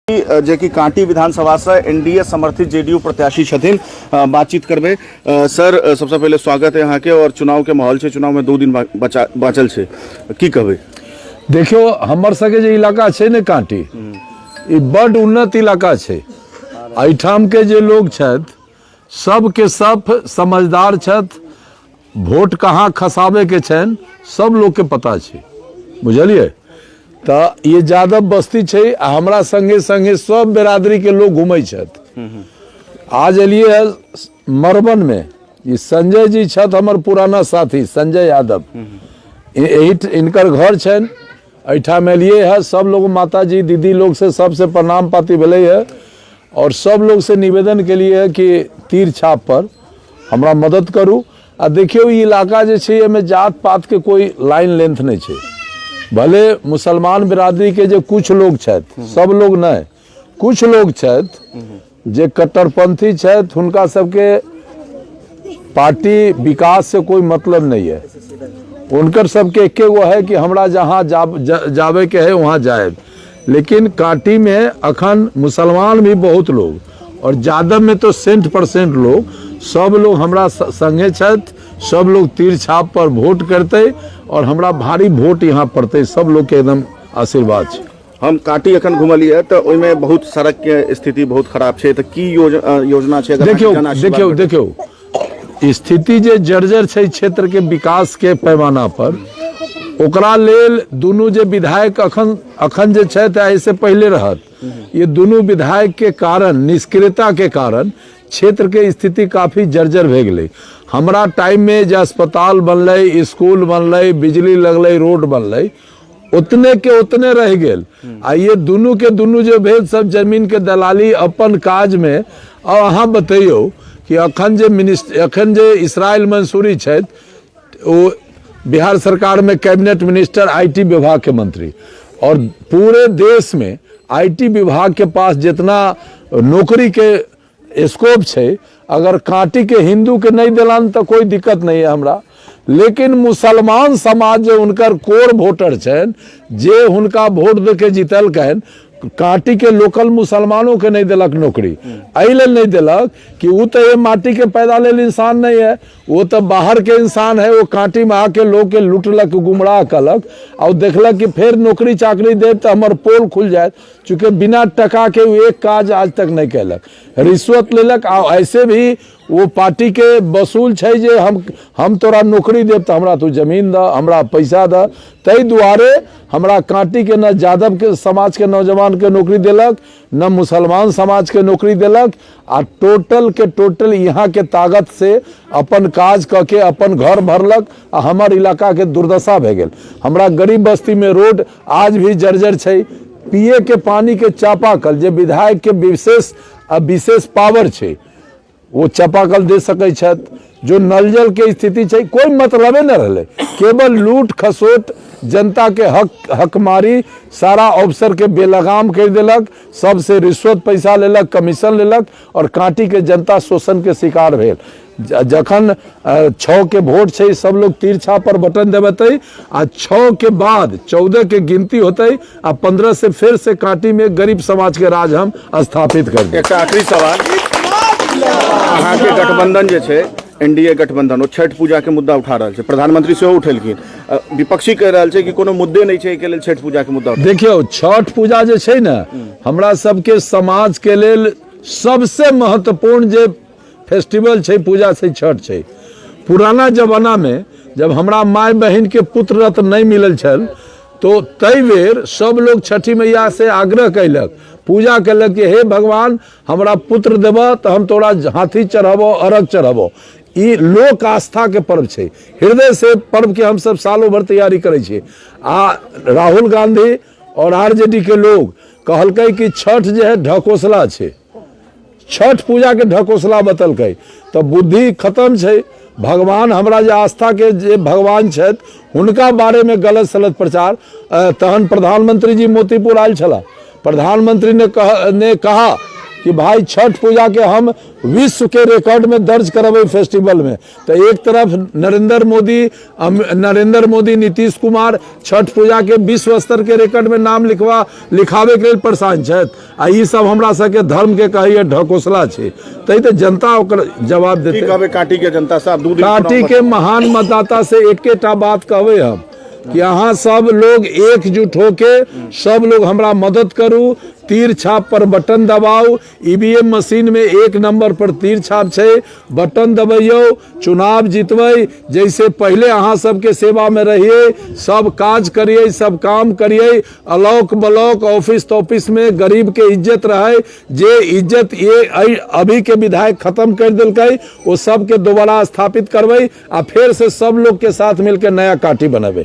जेकि कांटी विधानसभा से एनडीए समर्थित जेडीयू प्रत्याशी छथिन, बातचीत करबे। सर, सबसे पहले स्वागत है यहाँ के। और चुनाव के माहौल से, चुनाव में 2 दिन बाँचल है, की कहबे? देखियो, हमर सबके जे इलाका है ने कांटी, ई बड़ उन्नत इलाका है। एठाम के जे लोग छथि सब के सब समझदार छथि। वोट कहाँ खसाबे के छन सब लोग के पता है, बुझलिए। तो ये यादव बस्ती है, हमरा संगे संगे सब बिरादरी के लोग घूमे छथि। आज एलिए मरबन में, ये संजय जी छथि हमर पुराना साथी संजय यादव, इनकर घर छन। एठाम एलिए है, सब लोग माता जी दीदी लोग से सबसे प्रणाम पाती भेले है। और सब लोग से निवेदन के लिए है कि तीर छाप पर हमरा मदद करू। आ देखियो, ये इलाका जे छे में जात पात के कोई लाइन लेंथ नहीं छे। भले मुसलमान बिरादरी के जो कुछ लोग छथि, सब लोग नहीं, कुछ लोग छथि जे कट्टरपंथी छथि, हुनका सबके पार्टी विकास से कोई मतलब नहीं है। उनकर सबके एके गो है कि हमरा जहाँ जावे के है वहाँ जाए। लेकिन कांटी में अखन मुसलमान भी बहुत लोग, और यादव में तो 100% लोग, सब लोग हमरा संगे छथि। सब लोग तीर छाप पर वोट करते और हमरा भारी वोट यहाँ पड़ते। सब लोग के एकदम आशीर्वाद है। हम कांटी अखन घुमलिए तो ओइमे बहुत सड़क के स्थिति बहुत खराब है, तो की योजना है? देखियो, स्थिति जे जर्जर है क्षेत्र के विकास के पैमाना पर, ओकरा लेल दुनू जे विधायक अखन जे छथि ऐसे पहले रहत, ये दोनों विधायक के कारण, निष्क्रियता के कारण क्षेत्र के स्थिति काफी जर्जर भे गई। हमरा टाइम में जे अस्पताल बनल, स्कूल बनल, बिजली लगल, रोड बनल, उतने के उतने रह गेल। आ ये दोनों के दोनों जो भेद सब जमीन के दलाली अपन काज में। और अहाँ बतैयो कि अखन जे इसराइल मंसूरी छथि, वो बिहार सरकार में कैबिनेट मिनिस्टर, आईटी विभाग के मंत्री, और पूरे देश में आईटी विभाग के पास जितना नौकरी के स्कोप है, अगर कांटी के हिंदू के नहीं दिलान तो कोई दिक्कत नहीं है हमरा। लेकिन मुसलमान समाज जो उनकर कोर वोटर छन, जे हुनका वोट दे के जीतल कहन, कांटी के लोकल मुसलमानों के नहीं दिलक नौकरी। अइले नहीं दिलक कि वो तो ये माटी के पैदा लेल इंसान नहीं है, वो तो बाहर के इंसान है। वो कांटी में आके लोग के लुटलक, गुमराह कलक, और देखलक कि फिर नौकरी चाकरी दे तो हमार पोल खुल जाए। चूंकि बिना टका के वो एक काज आज तक नहीं कैलक, रिश्वत लेलक। और ऐसे भी वो पार्टी के वसूल है जे हम तोरा नौकरी देव तो हमरा तू जमीन द, हमरा पैसा द। तई दुआरे हमरा कांटी के न यादव के समाज के नौजवान के नौकरी दिलक, न मुसलमान समाज के नौकरी दिलक। आ टोटल के टोटल यहाँ के ताकत से अपन काज करके अपन घर भरलक। आ हमार इलाका के दुर्दशा भे गेल। हमरा गरीब बस्ती में रोड आज भी जर्जर है। पिए के पानी के चापाकल, जे विधायक के विशेष पावर है, वो चापाकल दे सकै छथि। जो नल जल के स्थिति है, कोई मतलबे न रहे, केवल लूट खसोट, जनता के हकमारी, सारा अफसर के बेलगाम कर दिलक, सबसे रिश्वत पैसा लेलक, कमीशन लेलक, और कांटी के जनता शोषण के शिकार भेल। जखन 6 के वोट है, सब लोग तीर छाप पर बटन देवते। आ 6 के बाद 14 के गिनती होते, आ 15 से फिर से कांटी में गरीब समाज के राज हम स्थापित कर दें। एक आखिरी सवाल, अहाँ के गठबंधन जे छे, एनडीए गठबंधन, वो छठ पूजा के मुद्दा उठा रहा है, प्रधानमंत्री से उठेलखिन। विपक्षी कह रहा है कि कोनो मुद्दे नहीं है, के लेल छठ पूजा के मुद्दा। देखियो, छठ पूजा जे छे ना, हमरा सबके समाज के लेल सबसे महत्वपूर्ण जे फेस्टिवल छे, पूजा से छठ छे। पुराना जमाना में जब हमरा माय बहन के पुत्र रत्न नहीं मिलल छल, तो तई बेर सब लोग छठी मैया से आग्रह कैलक, पूजा कैलक कि हे भगवान, हमरा पुत्र देव तो हम तोरा हाथी चढ़ाबो, अर्घ चढ़ाबो। ई लोक आस्था के पर्व छे, हृदय से पर्व के हम सब सालों भर तैयारी करे छे। आ राहुल गांधी और आरजेडी के लोग कहलकै कि छठ जे है ढकोसला छे, छठ पूजा के ढकोसला बतलकै, तो बुद्धि खत्म छे। भगवान हमरा जे आस्था के जे भगवान छथि, हुनका बारे में गलत सलत प्रचार। तहन प्रधानमंत्री जी मोतीपुर आयल छला, प्रधानमंत्री ने कहा कि भाई छठ पूजा के हम विश्व के रिकॉर्ड में दर्ज करबे फेस्टिवल में। तो एक तरफ नरेंद्र मोदी नीतीश कुमार छठ पूजा के विश्व स्तर के रिकॉर्ड में नाम लिखावे के लिए परेशान छथि, आ ई सब हमरा सबके धर्म के कहिए ढकोसला छै। तो जनता ओकर जवाब देते। काटी के जनता साहब काटी के महान मतदाता से एकेटा बात कहबे हम कि अहाँ सब लोग एकजुट होके सब लोग हमरा मदद करू, तीर छाप पर बटन दबाओ। ईवीएम मशीन में 1 नंबर पर तीर छाप छे, बटन दबाइयो, चुनाव जीतबै। जैसे पहले अहाँ सबके सेवा में रहिए, सब काज करिए, सब काम करिए, अलोक बलोक ऑफिस में गरीब के इज्जत रहे। जे इज्जत ये अभी के विधायक खत्म कर दिलकै, वो सब के दोबारा स्थापित करबै, आ फिर से सब लोग के साथ मिलकर नया काठी बनाबे।